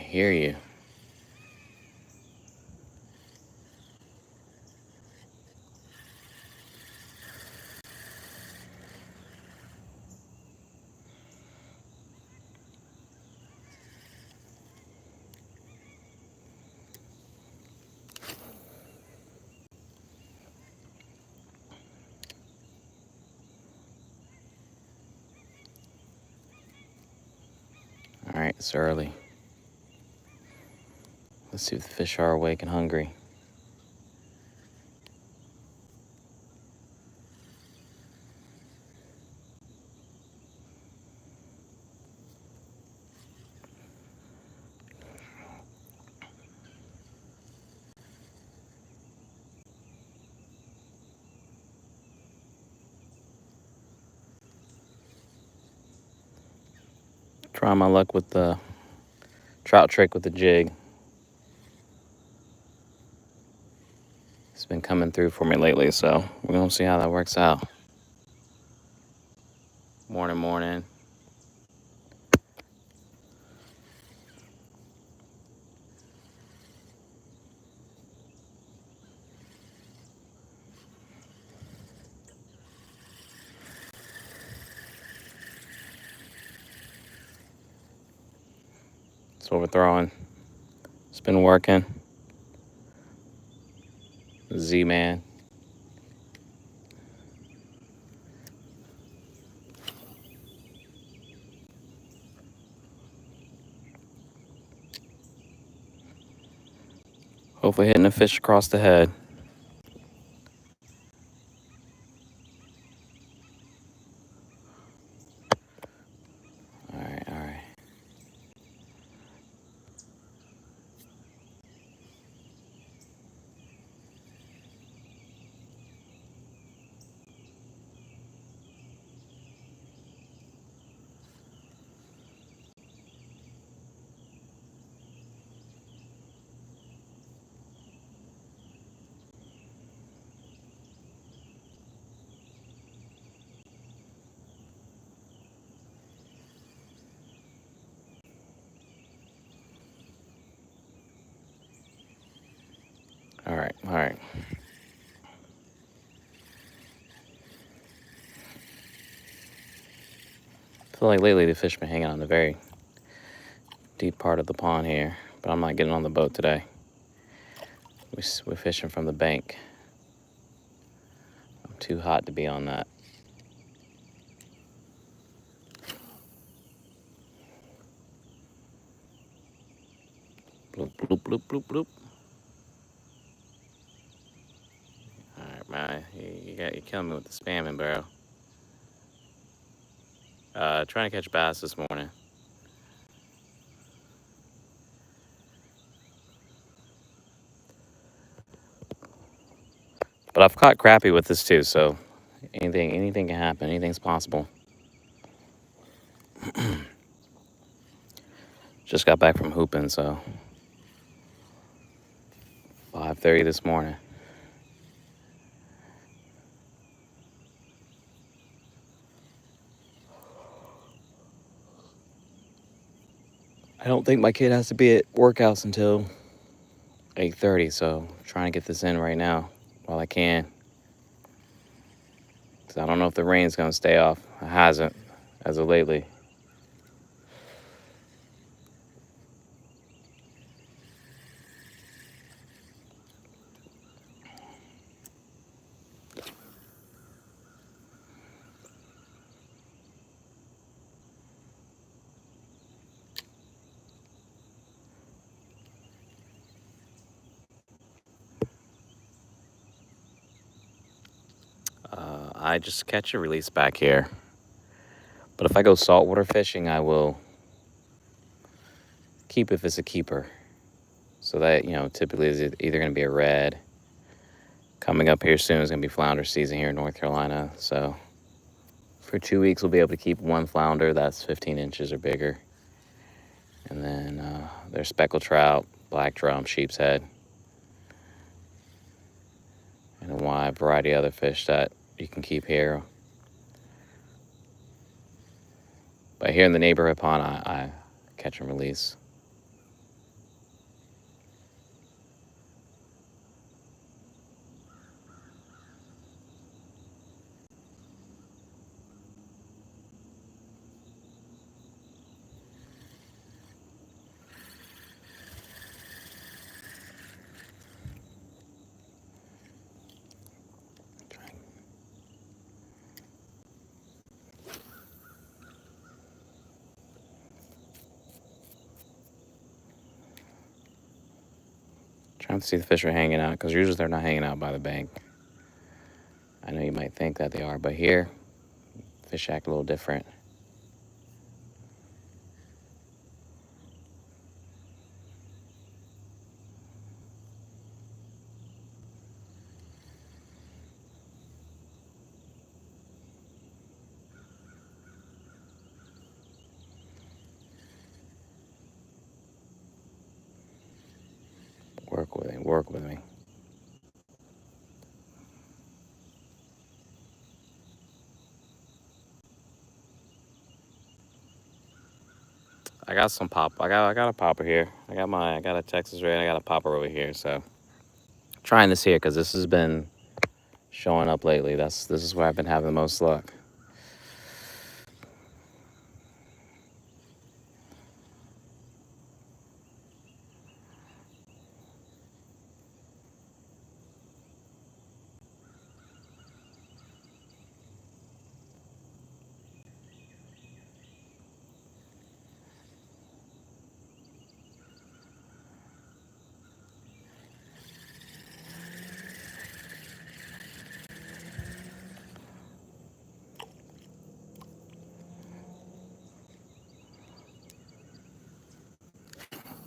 hear you. All right, it's early. Let's see if the fish are awake and hungry. Trying my luck with the trout trick with the jig. It's been coming through for me lately, so we're gonna see how that works out. Morning. That's what we're throwing. It's been working. Z-Man. Hopefully hitting a fish across the head. All right. All right. I feel like lately the fish been hanging on the very deep part of the pond here, but I'm not getting on the boat today. We're fishing from the bank. I'm too hot to be on that. Bloop, bloop, bloop, bloop, bloop. All right, man. You're killing me with the spamming, bro. Trying to catch bass this morning. But I've caught crappie with this too, so anything can happen. Anything's possible. Just got back from hooping, so 5:30 this morning. I don't think my kid has to be at workouts until 8:30, so I'm trying to get this in right now while I can. So I don't know if the rain's gonna stay off. It hasn't as of lately. I just catch and release back here. But if I go saltwater fishing, I will keep if it's a keeper. So that, typically is either going to be a red. Coming up here soon is going to be flounder season here in North Carolina. So for 2 weeks, we'll be able to keep one flounder that's 15 inches or bigger. And then there's speckled trout, black drum, sheep's head, and a wide variety of other fish that you can keep here. But here in the neighborhood pond, I catch and release. Trying to see if the fish are hanging out, because usually they're not hanging out by the bank. I know you might think that they are, but here, fish act a little different. Work with me, work with me. I got some pop. I got a popper here. I got a Texas red. I got a popper over here. So trying this here because this has been showing up lately. This is where I've been having the most luck.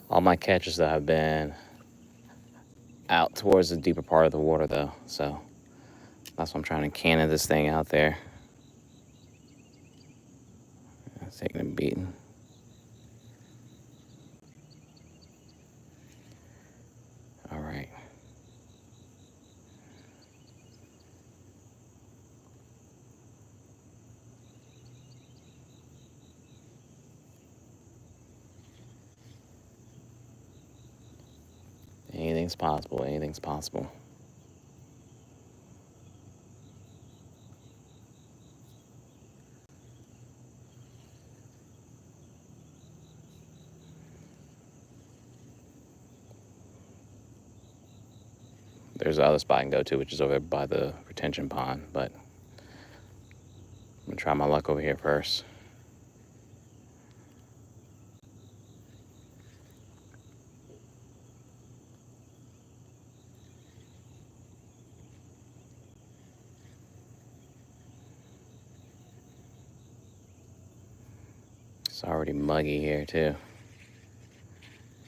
All my catches that have been out towards the deeper part of the water though. So that's why I'm trying to cannon this thing out there. It's taking a beating. All right. Anything's possible. Anything's possible. There's the other spot I can go to, which is over by the retention pond, but I'm gonna try my luck over here first. It's already muggy here too.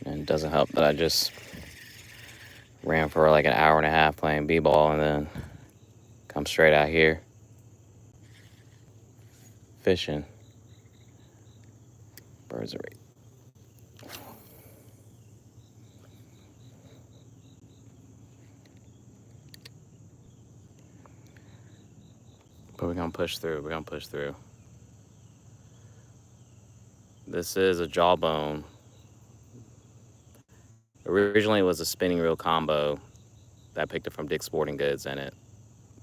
And it doesn't help that I just ran for like an hour and a half playing b-ball and then come straight out here fishing. Birds are right. But we're gonna push through. We're gonna push through. This is a jawbone. Originally it was a spinning reel combo that I picked up from Dick's Sporting Goods in it,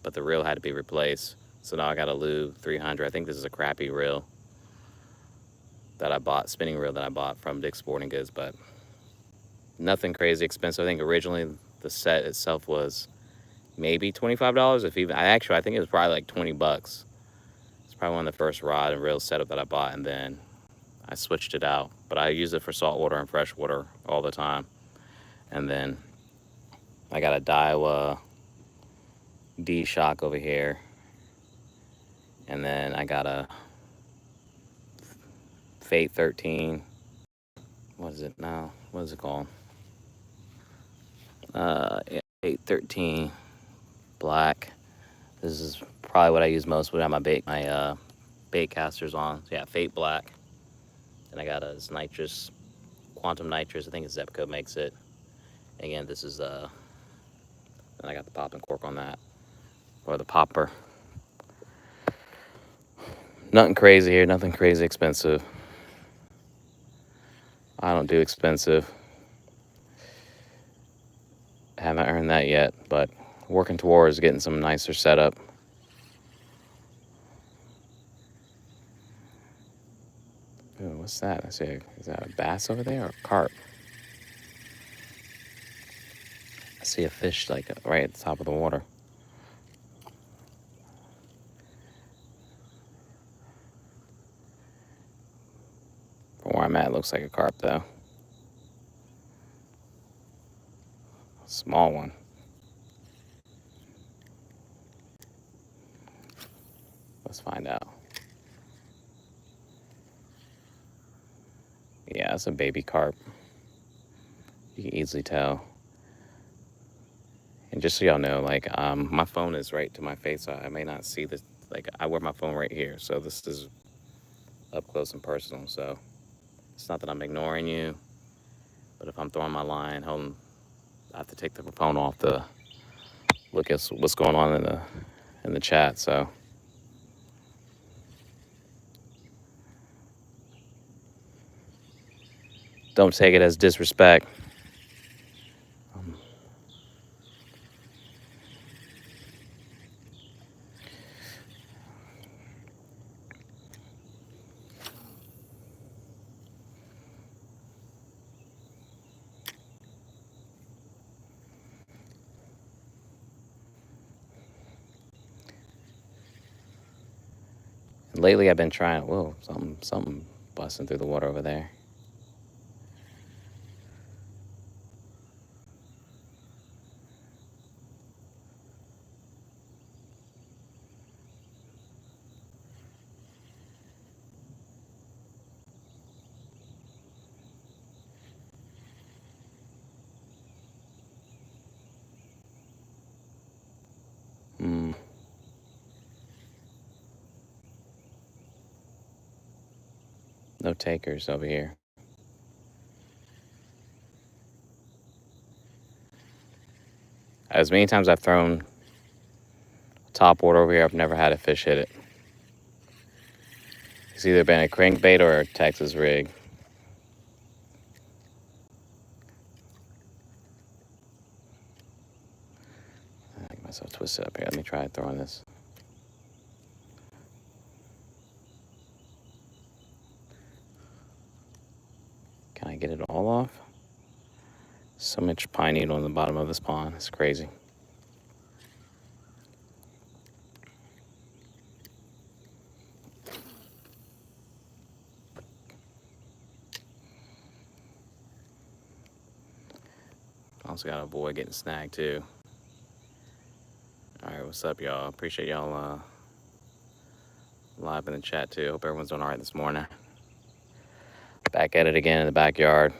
but the reel had to be replaced. So now I got a Lube 300. I think this is a crappy reel that I bought, spinning reel that I bought from Dick's Sporting Goods, but nothing crazy expensive. I think originally the set itself was maybe $25, if even. I think it was probably like 20 bucks. It's probably one of the first rod and reel setup that I bought, and then I switched it out. But I use it for saltwater and freshwater all the time. And then I got a Daiwa D-Shock over here. And then I got a Fate 13. What is it now? What is it called? Yeah, Fate 13 black. This is probably what I use most when I have my bait casters on. So yeah, Fate black. And I got a nitrous, quantum nitrous. I think it's Zepco makes it. Again, this is and I got the pop and cork on that, or the popper. Nothing crazy here. Nothing crazy expensive. I don't do expensive. I haven't earned that yet, but working towards getting some nicer setup. Ooh, what's that? I see. Is that a bass over there or a carp? I see a fish like right at the top of the water. From where I'm at, it looks like a carp though. small one. Let's find out. Yeah, it's a baby carp. You can easily tell. And just so y'all know, like, my phone is right to my face, so I may not see this. Like, I wear my phone right here, so this is up close and personal. So it's not that I'm ignoring you, but if I'm throwing my line, I have to take the phone off to look at what's going on in the chat. So don't take it as disrespect. Lately, I've been trying. Whoa, something busting through the water over there. No takers over here. As many times I've thrown top water over here, I've never had a fish hit it. It's either been a crankbait or a Texas rig. I get myself twisted up here. Let me try throwing this. Can I get it all off? So much pine needle on the bottom of this pond. It's crazy. Also got to avoid getting snagged too. All right, what's up, y'all? Appreciate y'all live in the chat too. Hope everyone's doing all right this morning. Back at it again in the backyard.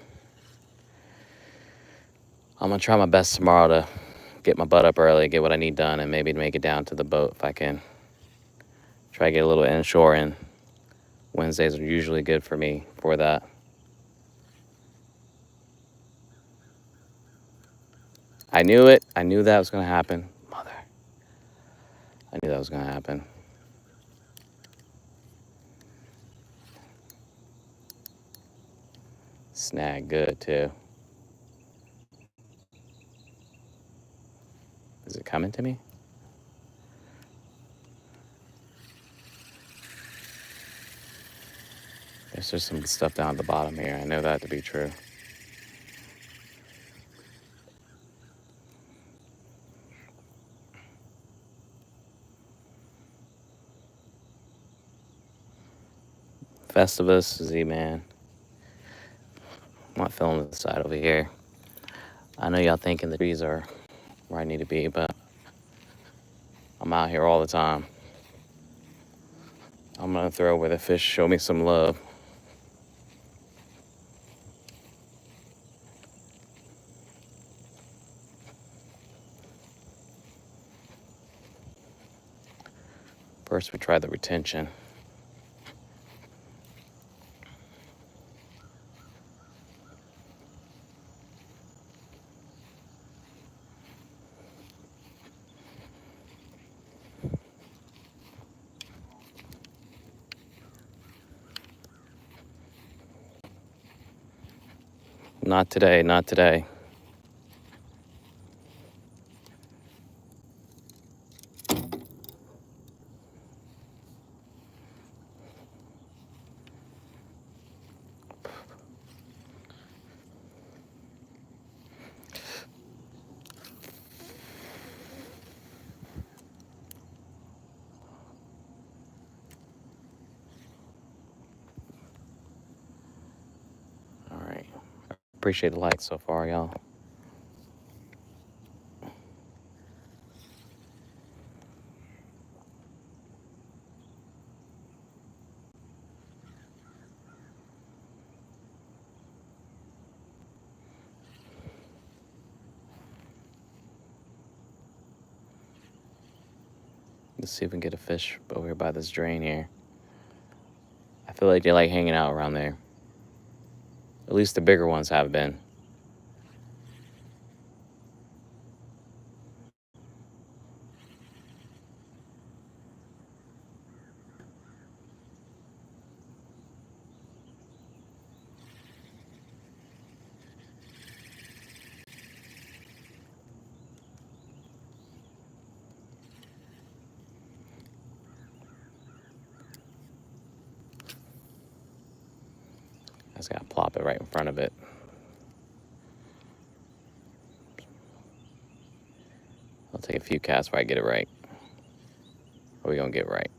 I'm gonna try my best tomorrow to get my butt up early, get what I need done, and maybe make it down to the boat if I can. Try to get a little inshore in. Wednesdays are usually good for me for that. I knew it. I knew that was gonna happen. Mother. I knew that was gonna happen. Snag good too. Is it coming to me? There's just some stuff down at the bottom here. I know that to be true. Festivus, Z-Man. I'm not feeling the side over here. I know y'all thinking the trees are where I need to be, but I'm out here all the time. I'm gonna throw where the fish show me some love. First, we try the retention. Not today, not today. All right. Appreciate the likes so far, y'all. Let's see if we can get a fish over here by this drain here. I feel like they like hanging out around there. At least the bigger ones have been. I just gotta plop it right in front of it. I'll take a few casts where I get it right. Are we gonna get right?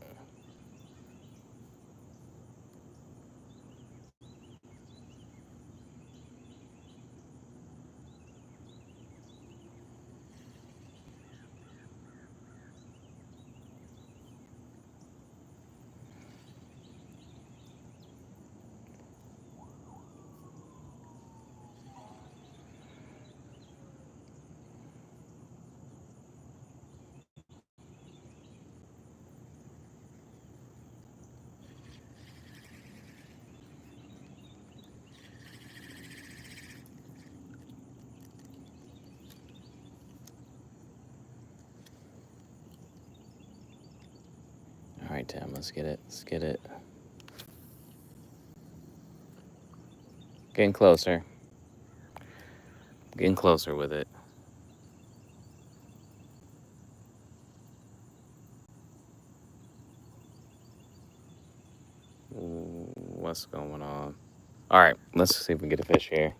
All right, Tim, let's get it. Let's get it. Getting closer. Getting closer with it. What's going on? All right, let's see if we can get a fish here.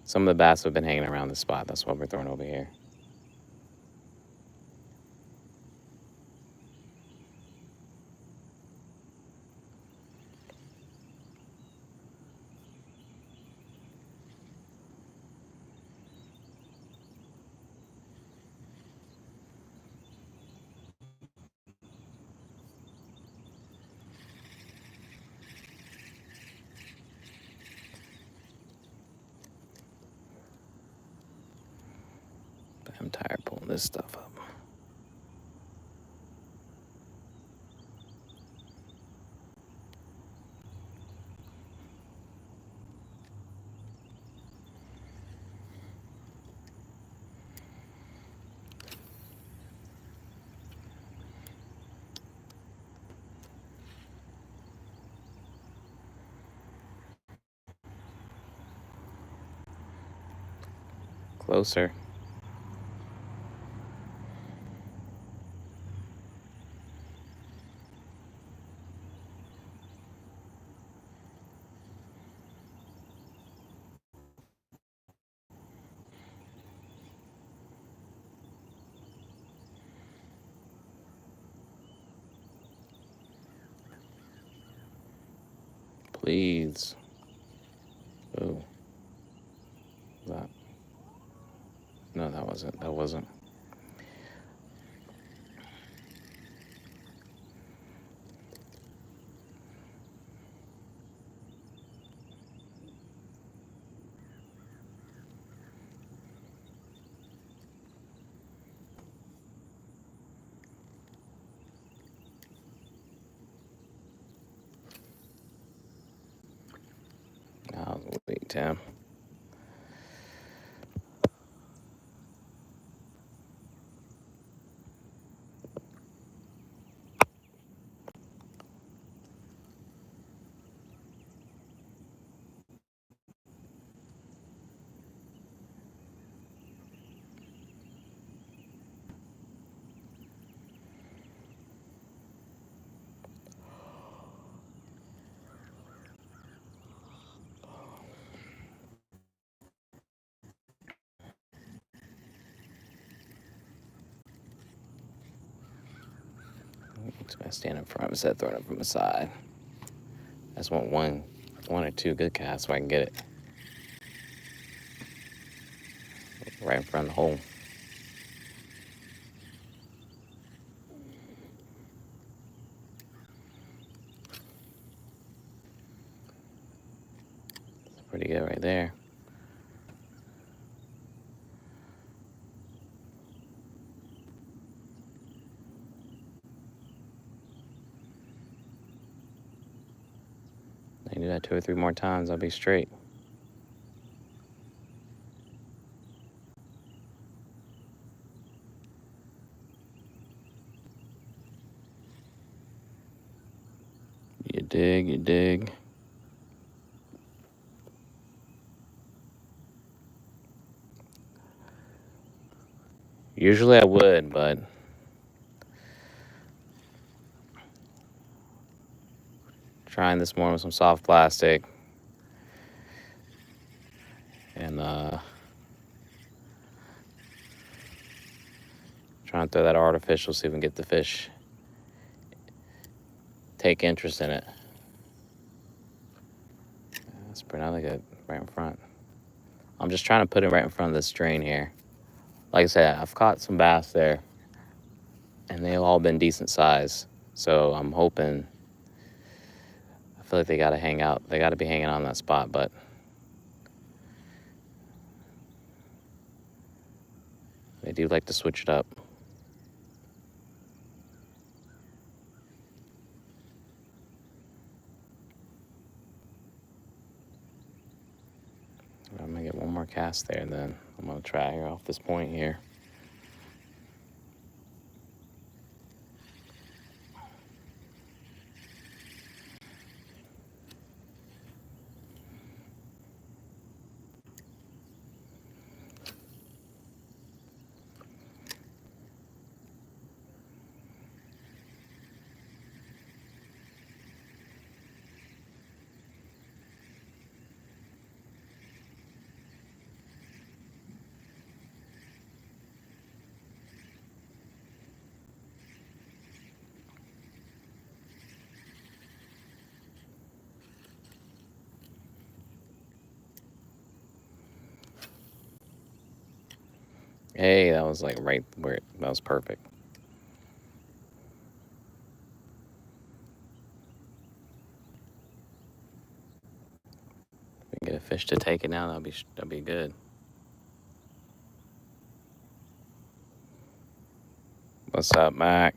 Some of the bass have been hanging around the spot. That's why we're throwing over here. I'm tired of pulling this stuff up. Closer. Please. Oh. That. No, that wasn't. That wasn't. I'll wait, Tim. So I stand in front instead of throwing it from the side. I just want one or two good casts so I can get it right in front of the hole. It's pretty good right there. You do that 2 or 3 more times, I'll be straight. You dig, you dig. Usually I would, but trying this morning with some soft plastic and trying to throw that artificial, see if we can get the fish take interest in it. That's pretty, I like it right in front. I'm just trying to put it right in front of this drain here. Like I said, I've caught some bass there, and they've all been decent size. So I'm hoping, I feel like they got to hang out. They got to be hanging on that spot, but they do like to switch it up. I'm gonna get one more cast there, and then I'm gonna try her off this point here. Hey, that was like right where that was perfect. If we can get a fish to take it now, that'll be good. What's up, Mac?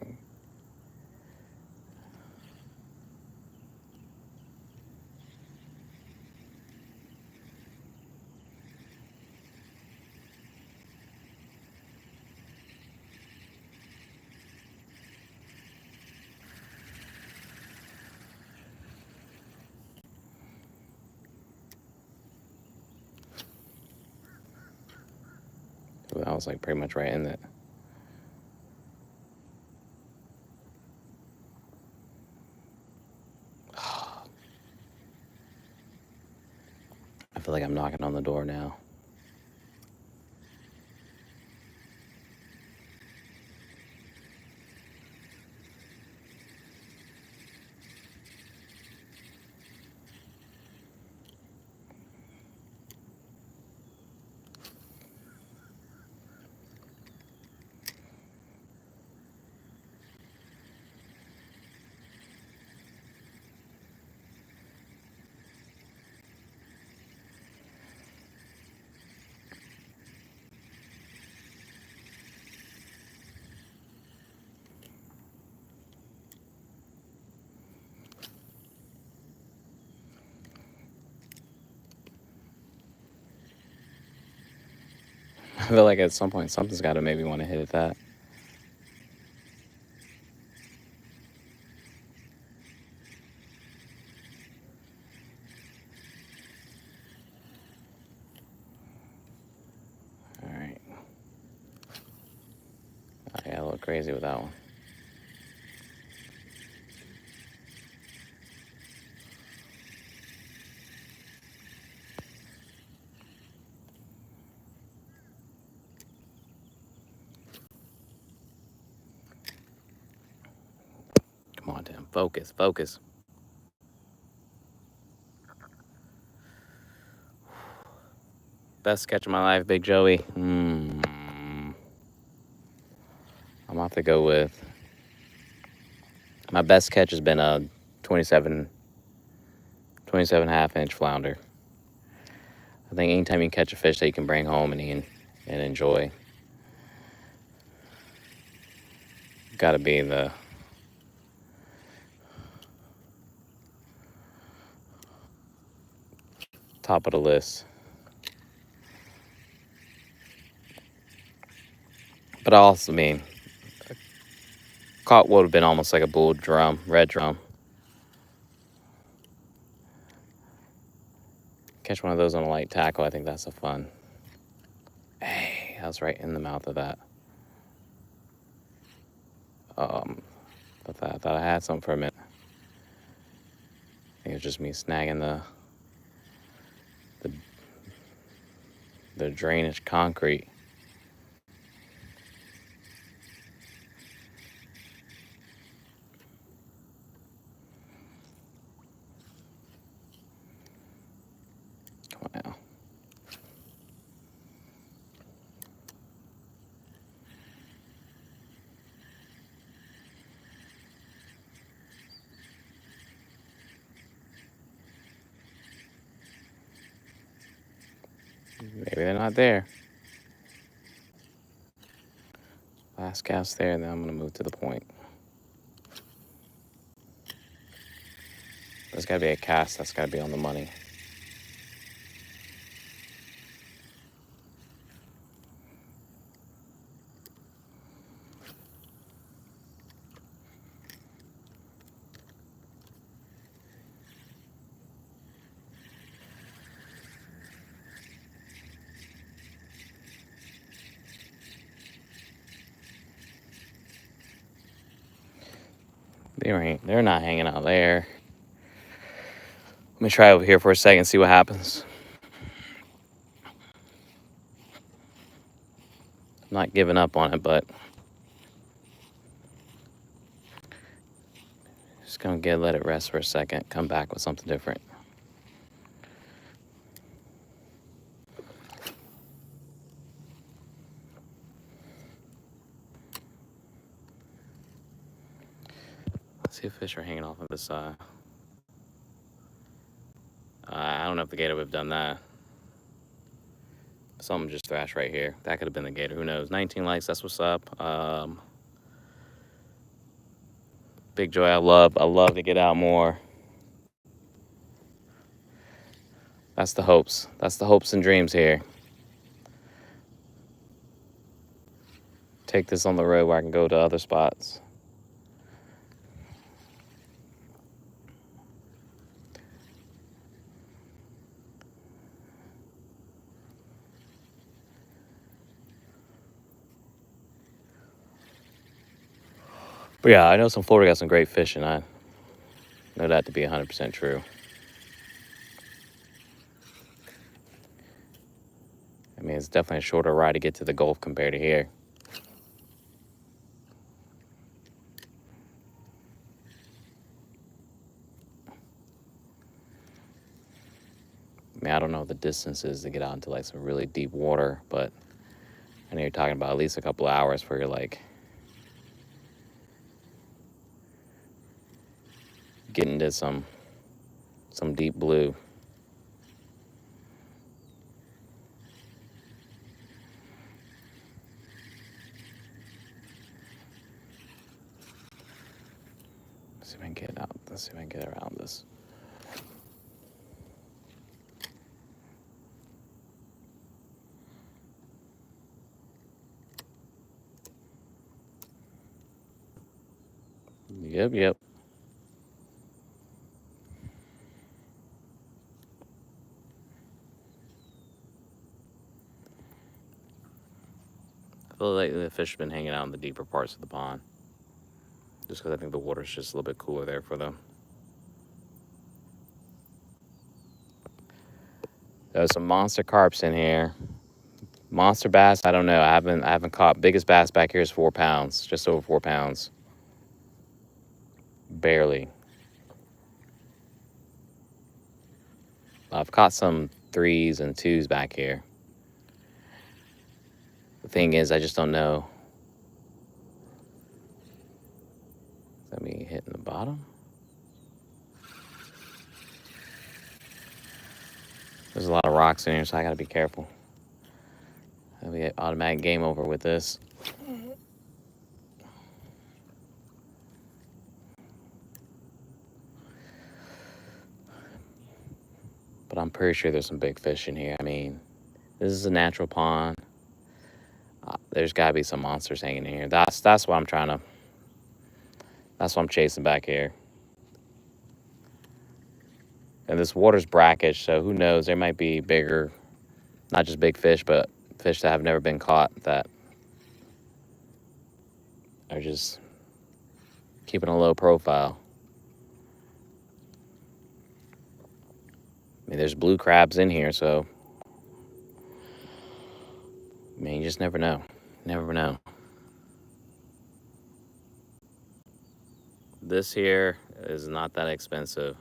That was like pretty much right in it. I feel like I'm knocking on the door now. I feel like at some point something's got to maybe want to hit at that. All right. I got a little crazy with that one. Come on, Tim. Focus, focus. Best catch of my life, Big Joey. I'm about to go with my best catch has been a 27 half-inch flounder. I think anytime you catch a fish that you can bring home and eat and enjoy, got to be the top of the list. But I also mean, caught would have been almost like a bull drum, red drum. Catch one of those on a light tackle, I think that's a fun. Hey, I was right in the mouth of that. I thought I had something for a minute. I think it was just me snagging the drainage concrete. Come on now. Maybe they're not there. Last cast there, and then I'm going to move to the point. There's got to be a cast that's got to be on the money. They're not hanging out there. Let me try over here for a second, see what happens. I'm not giving up on it, but just gonna let it rest for a second, come back with something different. Let's see if fish are hanging off of this side. I don't know if the gator would have done that. Something just thrashed right here. That could have been the gator. Who knows? 19 likes. That's what's up. Big Joy. I love to get out more. That's the hopes. That's the hopes and dreams here. Take this on the road where I can go to other spots. But yeah, I know some Florida got some great fish, and I know that to be 100% true. I mean, it's definitely a shorter ride to get to the Gulf compared to here. I mean, I don't know what the distance is to get out into like some really deep water, but I know you're talking about at least a couple of hours for you're like getting to some deep blue. Let's see if I can get out. Let's see if I can get around this. Yep. I feel like the fish have been hanging out in the deeper parts of the pond. Just because I think the water's just a little bit cooler there for them. There's some monster carps in here. Monster bass, I don't know. I haven't caught. Biggest bass back here is 4 pounds, just over 4 pounds. Barely. I've caught some 3s and 2s back here. The thing is, I just don't know. Is that me hitting the bottom? There's a lot of rocks in here, so I gotta be careful. That'll be an automatic game over with this. But I'm pretty sure there's some big fish in here. I mean, this is a natural pond. There's got to be some monsters hanging in here. That's what I'm trying to. That's what I'm chasing back here. And this water's brackish, so who knows? There might be bigger, not just big fish, but fish that have never been caught that are just keeping a low profile. I mean, there's blue crabs in here, so I mean, you just never know. Never know. This here is not that expensive.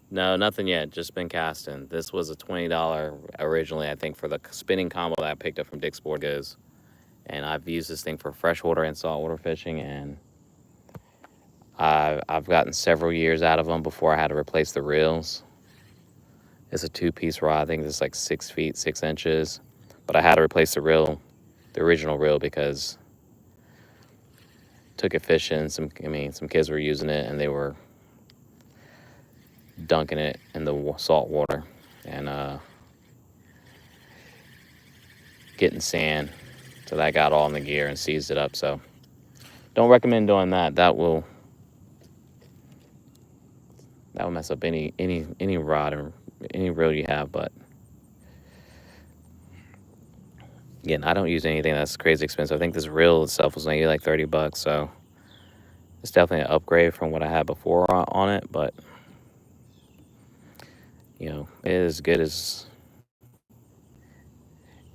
No, nothing yet. Just been casting. This was a $20 originally, I think, for the spinning combo that I picked up from Dick's Board Goes. And I've used this thing for freshwater and saltwater fishing, and I've gotten several years out of them before I had to replace the reels. It's a 2-piece rod. I think it's like 6 feet, 6 inches. But I had to replace the reel, the original reel, because took it fishing. Some kids were using it, and they were dunking it in the salt water and getting sand. So that got all in the gear and seized it up. So don't recommend doing that. That will mess up any rod or any reel you have. But again, I don't use anything that's crazy expensive. I think this reel itself was maybe like $30. So it's definitely an upgrade from what I had before on it. But you know, it is good as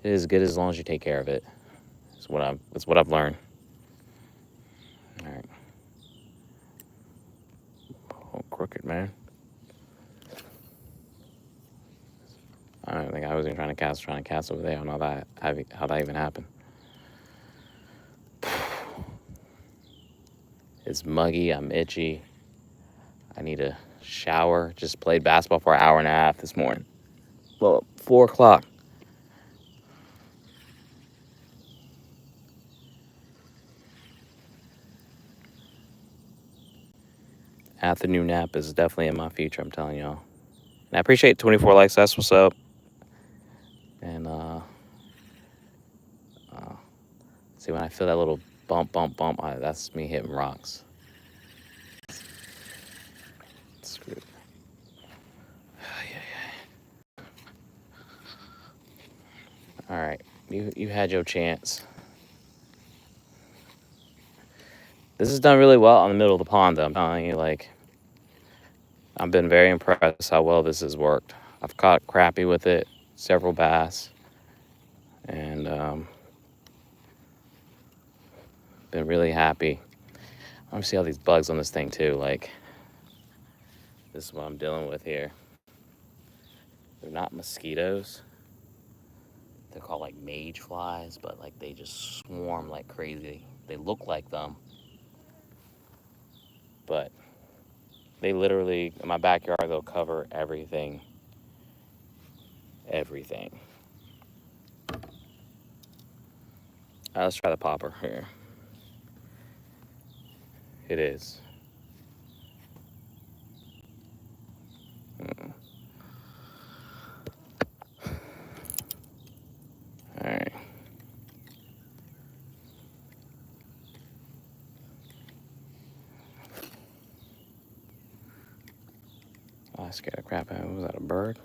long as you take care of it. It's what I've learned. All right. Oh, crooked, man. I don't think I was even trying to cast over there. I don't know how that even happened. It's muggy. I'm itchy. I need a shower. Just played basketball for an hour and a half this morning. Well, 4 o'clock. Afternoon nap is definitely in my future, I'm telling y'all. And I appreciate 24 likes. That's what's up. And see, when I feel that little bump, that's me hitting rocks. Screwed. All right, you had your chance. This is done really well in the middle of the pond, though. I'm telling you, like, I've been very impressed how well this has worked. I've caught crappie with it, several bass, and been really happy. I want to see all these bugs on this thing too. Like, this is what I'm dealing with here. They're not mosquitoes. They're called like mage flies, but like they just swarm like crazy. They look like them, but they literally, in my backyard, they'll cover everything. Everything. All right, let's try the popper here. It is. All right. Oh, I scared the crap out of it. Was that a bird?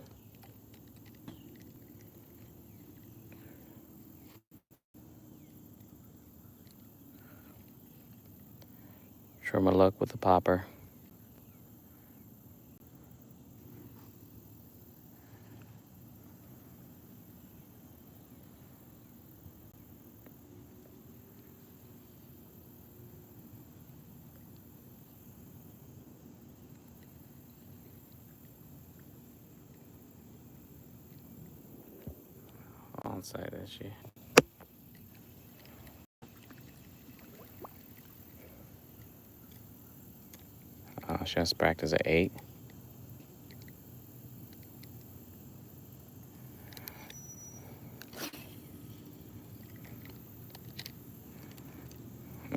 Try my luck with the popper. On site, is she? She has to practice at 8.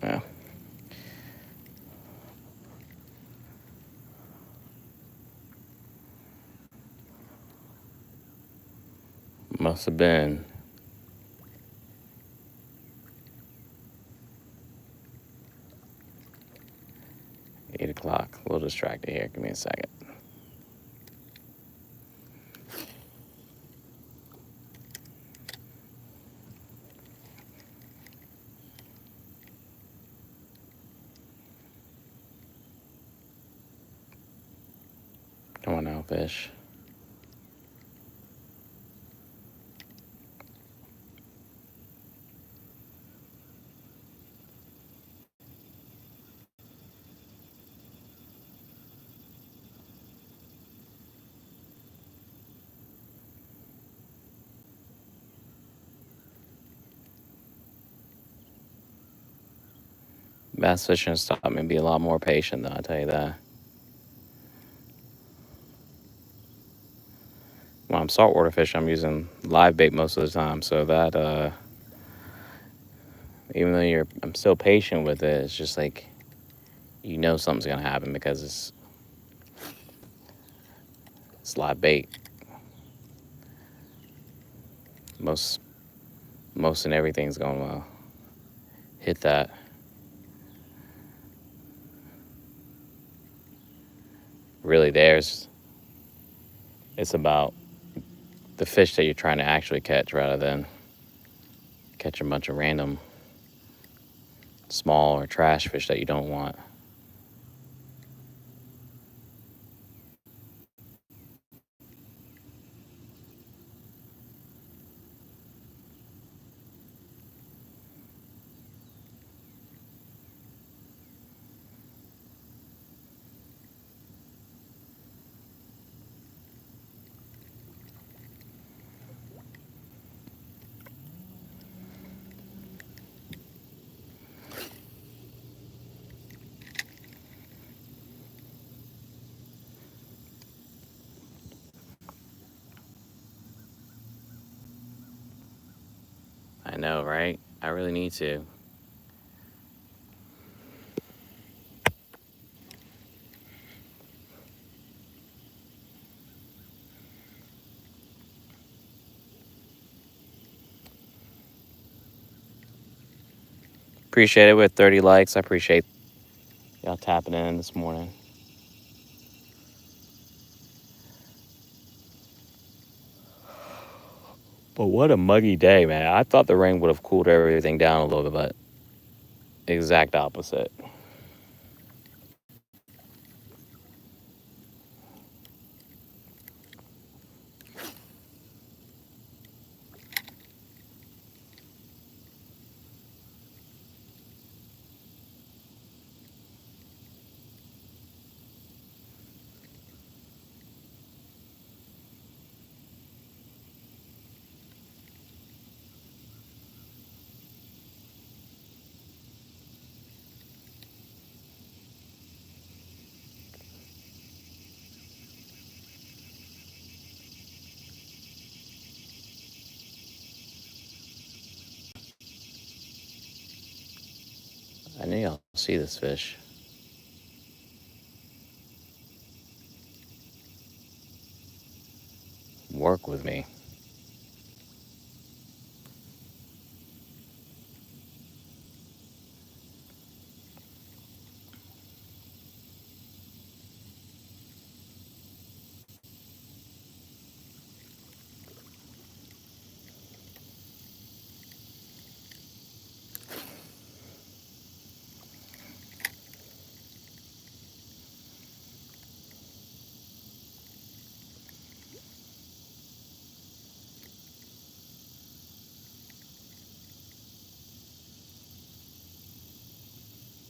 Yeah. Must have been 8 o'clock. A little distracted here. Give me a second. Come on now, fish. Bass fishing has taught me to be a lot more patient, though, I tell you that. When I'm saltwater fishing, I'm using live bait most of the time, so that even though I'm still patient with it, it's just like you know something's gonna happen because it's live bait. Most and everything's gonna hit that. Really, it's about the fish that you're trying to actually catch rather than catch a bunch of random small or trash fish that you don't want. I know, right? I really need to. Appreciate it with 30 likes. I appreciate y'all tapping in this morning. But what a muggy day, man. I thought the rain would have cooled everything down a little bit, but exact opposite. I knew y'all see this fish. Work with me.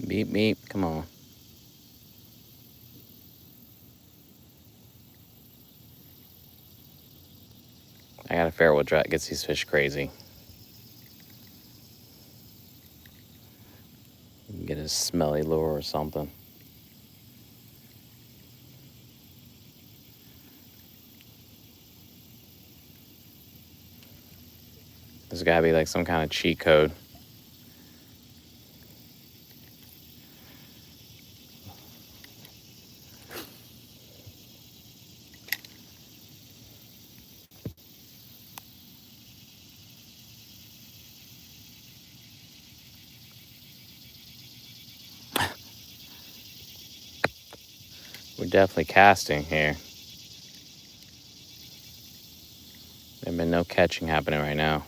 Beep, beep. Come on. I got a fairway drought. Gets these fish crazy. Get a smelly lure or something. There's got to be like some kind of cheat code. We're definitely casting here. There's been no catching happening right now.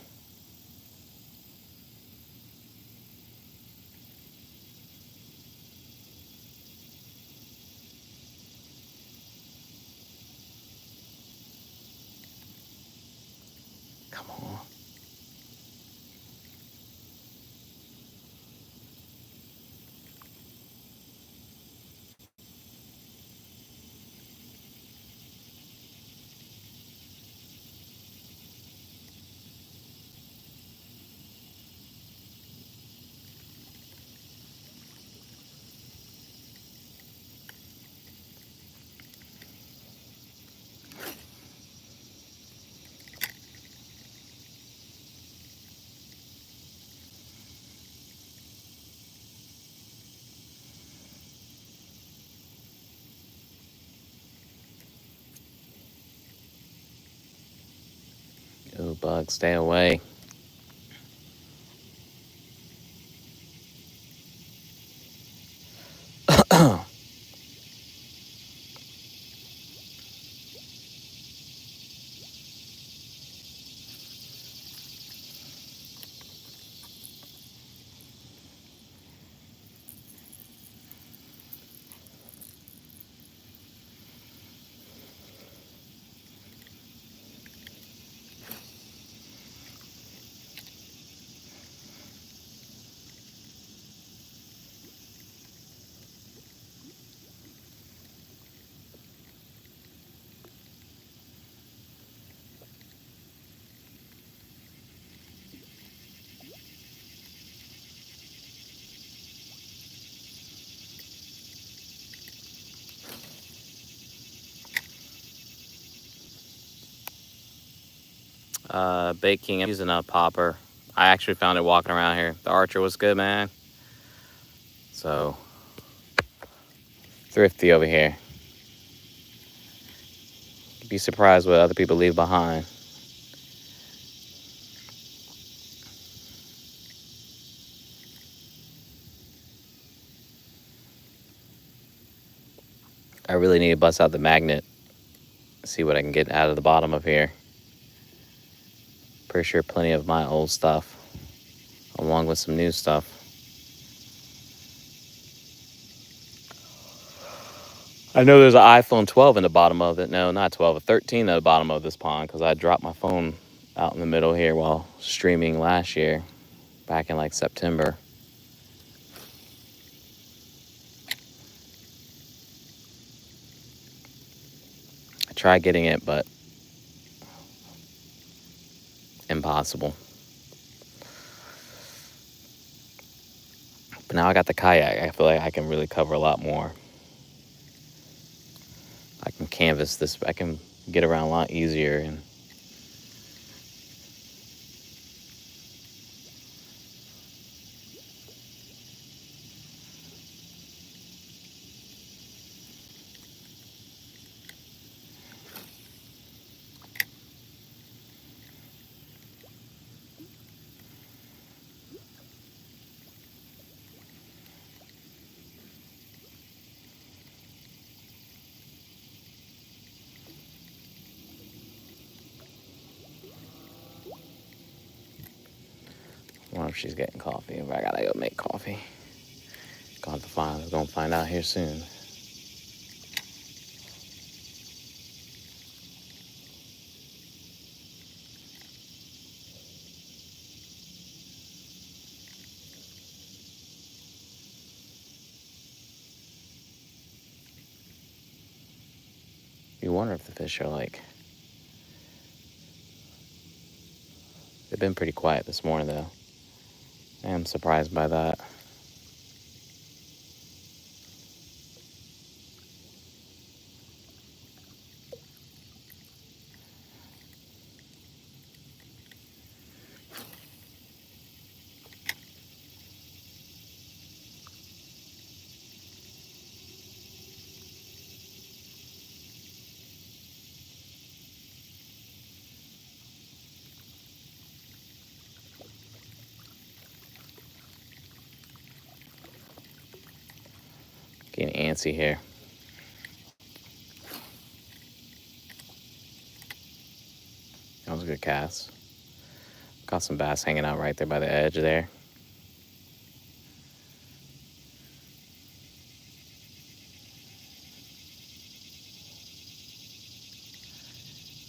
Come on. Ooh, bug, stay away. Baking, I'm using a popper. I actually found it walking around here. The Archer was good, man. So, thrifty over here. You'd be surprised what other people leave behind. I really need to bust out the magnet. See what I can get out of the bottom of here. Pretty sure plenty of my old stuff, along with some new stuff. I know there's an iPhone 12 in the bottom of it. No, not 12, a 13 at the bottom of this pond because I dropped my phone out in the middle here while streaming last year, back in like September. I tried getting it, but impossible. But now I got the kayak. I feel like I can really cover a lot more. I can canvas this. I can get around a lot easier and I wonder if she's getting coffee. I gotta go make coffee. Gonna find out here soon. You wonder if the fish are like. They've been pretty quiet this morning though. I am surprised by that. Getting antsy here. cast. Got some bass hanging out right there by the edge there.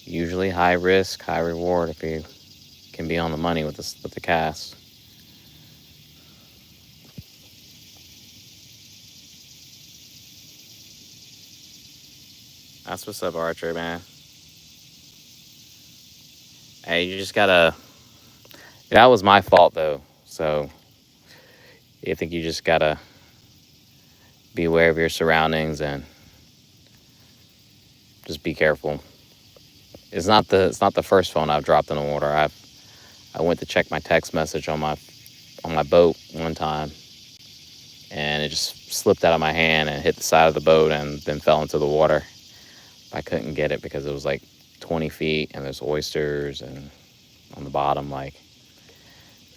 Usually high risk, high reward if you can be on the money with the cast. That's what's up, Archer, man. Hey, you just gotta. That was my fault though. So I think you just gotta be aware of your surroundings and just be careful. It's not the first phone I've dropped in the water. I went to check my text message on my boat one time, and it just slipped out of my hand and hit the side of the boat and then fell into the water. I couldn't get it because it was like 20 feet and there's oysters and on the bottom, like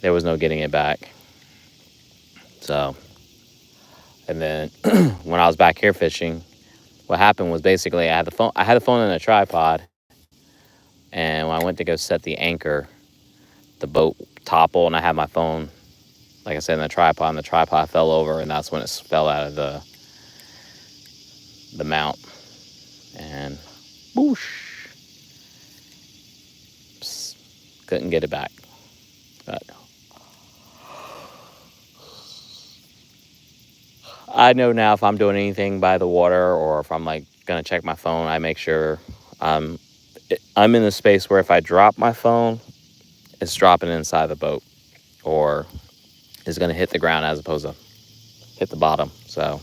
there was no getting it back. So, and then when I was back here fishing, what happened was basically I had the phone in a tripod, and when I went to go set the anchor, the boat toppled and I had my phone, like I said, in the tripod, and the tripod fell over, and that's when it fell out of the mount, and boosh, couldn't get it back. But I know now if I'm doing anything by the water or if I'm like gonna check my phone, I make sure I'm in a space where if I drop my phone, it's dropping inside the boat or is gonna hit the ground as opposed to hit the bottom. So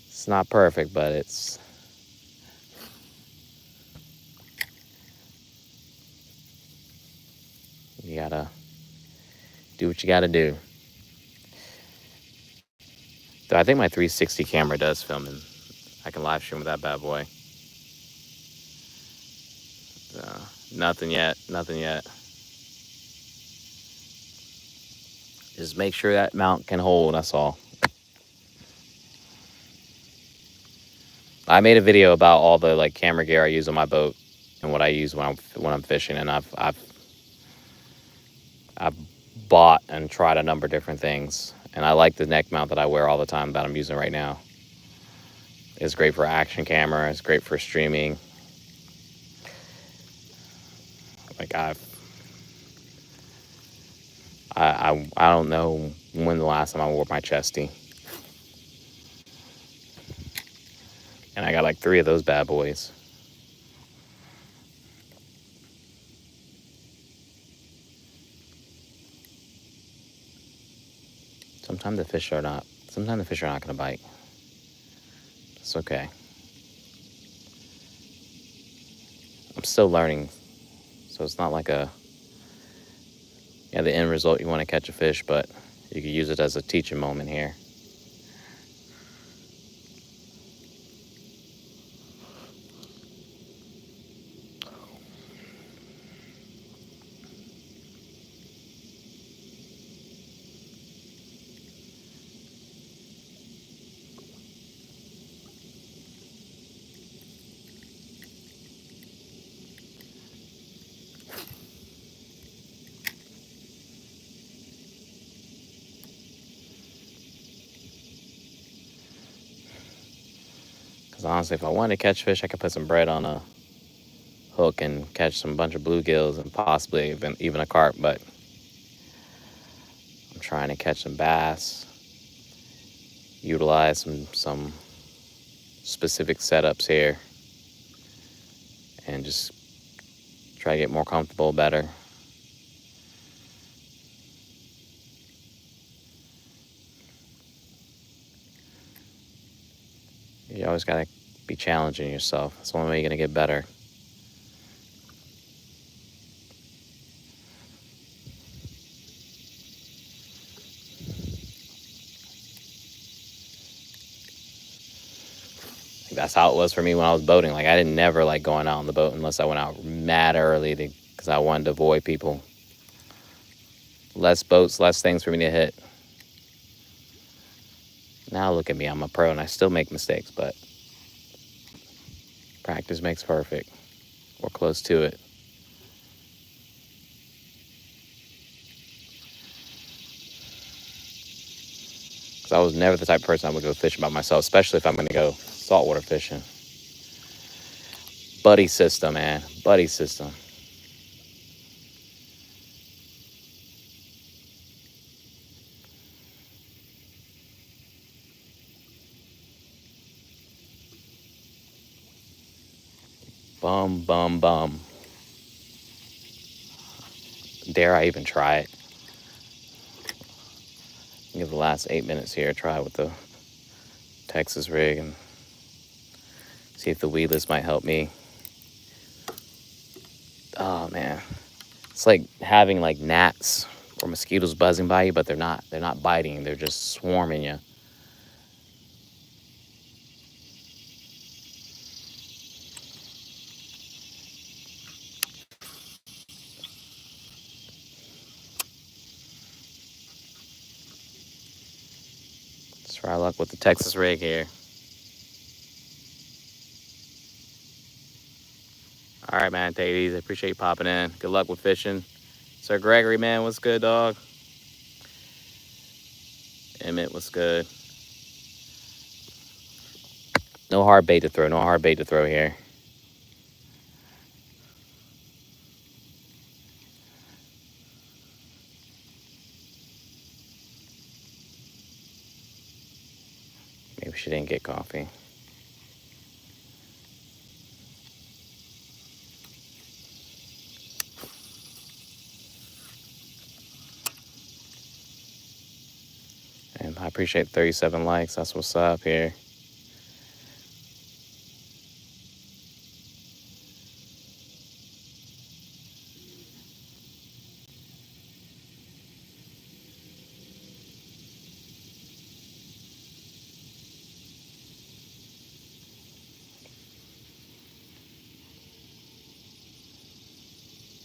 it's not perfect, but you gotta do what you gotta do. Though I think my 360 camera does film, and I can live stream with that bad boy. Nothing yet. Just make sure that mount can hold. That's all. I made a video about all the like camera gear I use on my boat and what I use when I'm fishing, and I've bought and tried a number of different things, and I like the neck mount that I wear all the time that I'm using right now. It's great for action camera. It's great for streaming. Like I don't know when the last time I wore my chesty, and I got like 3 of those bad boys. Sometimes the fish are not gonna bite. It's okay. I'm still learning, so it's not like the end result you want to catch a fish, but you can use it as a teaching moment here. Because honestly, if I wanted to catch fish, I could put some bread on a hook and catch some bunch of bluegills and possibly even a carp, but I'm trying to catch some bass, utilize some specific setups here, and just try to get more comfortable, better. You always got to be challenging yourself. That's the only way you're going to get better. That's how it was for me when I was boating. Like I didn't never like going out on the boat unless I went out mad early because I wanted to avoid people. Less boats, less things for me to hit. Now look at me, I'm a pro and I still make mistakes, but practice makes perfect, or close to it. Because I was never the type of person I would go fishing by myself, especially if I'm going to go saltwater fishing. Buddy system, man. Buddy system. Bum, bum, bum. Dare I even try it? Give the last 8 minutes here a try with the Texas rig and see if the weedless might help me. Oh man, it's like having like gnats or mosquitoes buzzing by you, but they're not biting, they're just swarming you. Let's try luck with the Texas rig here. All right, man, take it easy. I appreciate you popping in. Good luck with fishing. Sir Gregory, man, what's good, dog? Emmett, what's good? No hard bait to throw, no hard bait to throw here. Maybe she didn't get coffee. And I appreciate 37 likes. That's what's up here.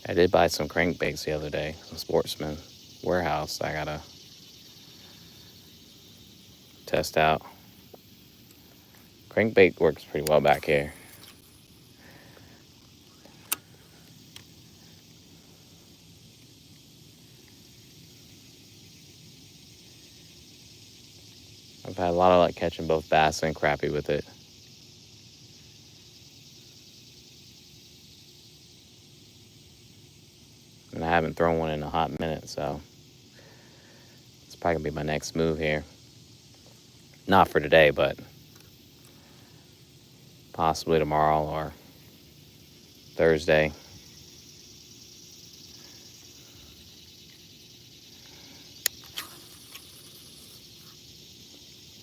I did buy some crankbaits the other day, some Sportsman Warehouse. I gotta test out. Crankbait works pretty well back here. I've had a lot of luck catching both bass and crappie with it. And I haven't thrown one in a hot minute, so it's probably gonna be my next move here. Not for today, but possibly tomorrow or Thursday.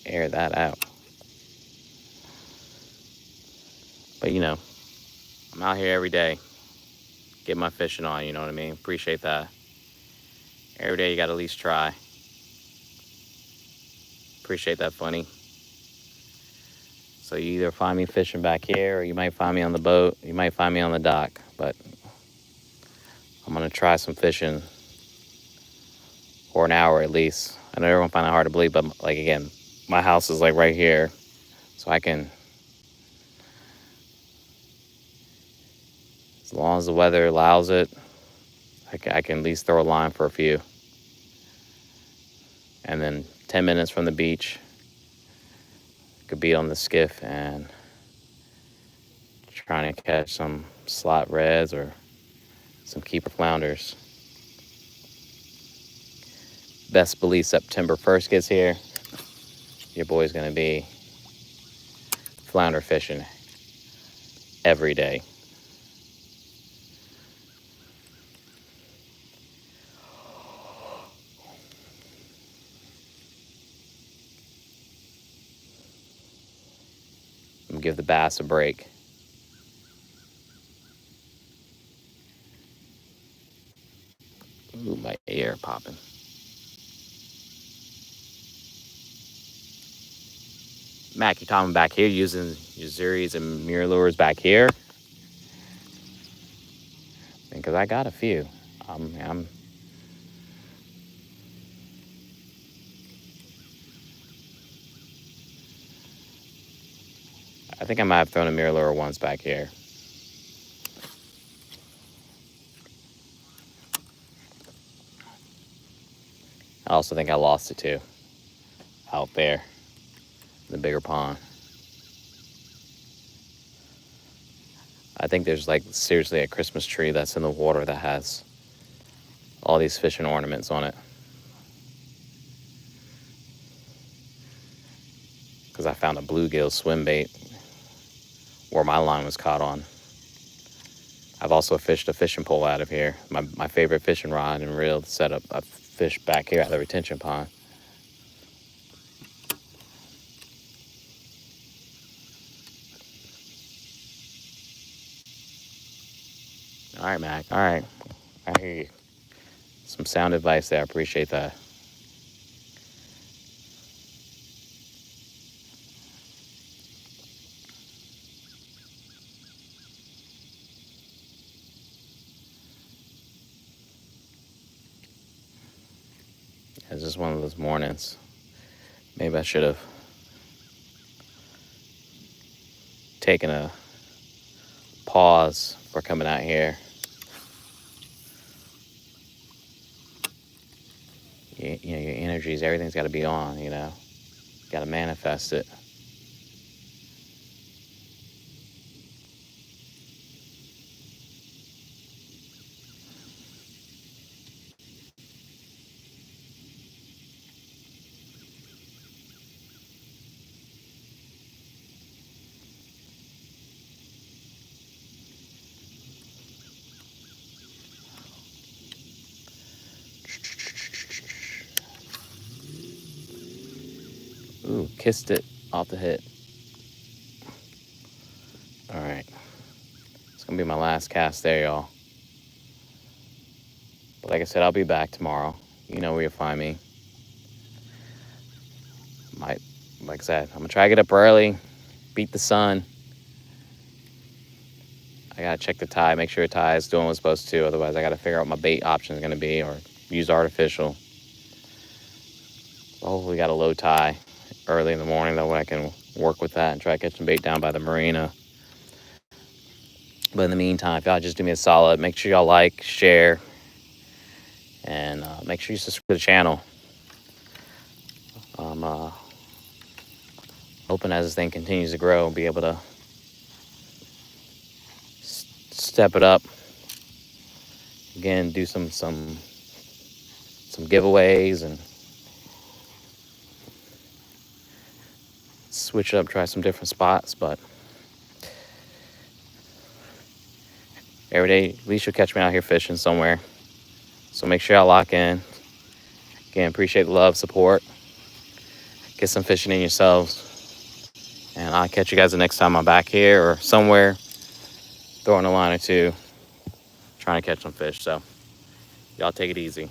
Air that out. But you know, I'm out here every day, get my fishing on, you know what I mean? Appreciate that. Every day you gotta at least try. Appreciate that, Funny. So you either find me fishing back here or you might find me on the boat, you might find me on the dock, but I'm gonna try some fishing for an hour at least. I know everyone find it hard to believe, but like again, my house is like right here, so I can, as long as the weather allows it, I can at least throw a line for a few. And then 10 minutes from the beach, could be on the skiff and trying to catch some slot reds or some keeper flounders. Best believe September 1st gets here, your boy's gonna be flounder fishing every day. I'm gonna give the bass a break. Ooh, my ear popping. Mac, you talking back here using your Zuris and mirror lures back here? Because I got a few. I'm I think I might have thrown a mirror lure once back here. I also think I lost it too, out there, the bigger pond. I think there's like seriously a Christmas tree that's in the water that has all these fishing ornaments on it. Because I found a bluegill swim bait where my line was caught on. I've also fished a fishing pole out of here. My favorite fishing rod and reel to set up a fish back here at the retention pond. All right, Mac. All right. I hear you. Some sound advice there. I appreciate that. It's just one of those mornings. Maybe I should have taken a pause for coming out here. You know, your energies, everything's got to be on, you know. Got to manifest it. Ooh, kissed it off the hit. All right. It's going to be my last cast there, y'all. But like I said, I'll be back tomorrow. You know where you'll find me. Like I said, I'm going to try to get up early, beat the sun. I got to check the tide, make sure the tide is doing what it's supposed to. Otherwise, I got to figure out what my bait option is going to be or use artificial. Hopefully, got a low tide early in the morning. That way I can work with that and try to catch some bait down by the marina. But in the meantime, if y'all just do me a solid, make sure y'all like, share, and make sure you subscribe to the channel. I'm hoping as this thing continues to grow, be able to step it up. Again, do some giveaways and switch it up, try some different spots. But every day, at least you'll catch me out here fishing somewhere. So make sure y'all lock in. Again, appreciate the love, support. Get some fishing in yourselves. And I'll catch you guys the next time I'm back here or somewhere, throwing a line or two, trying to catch some fish. So y'all take it easy.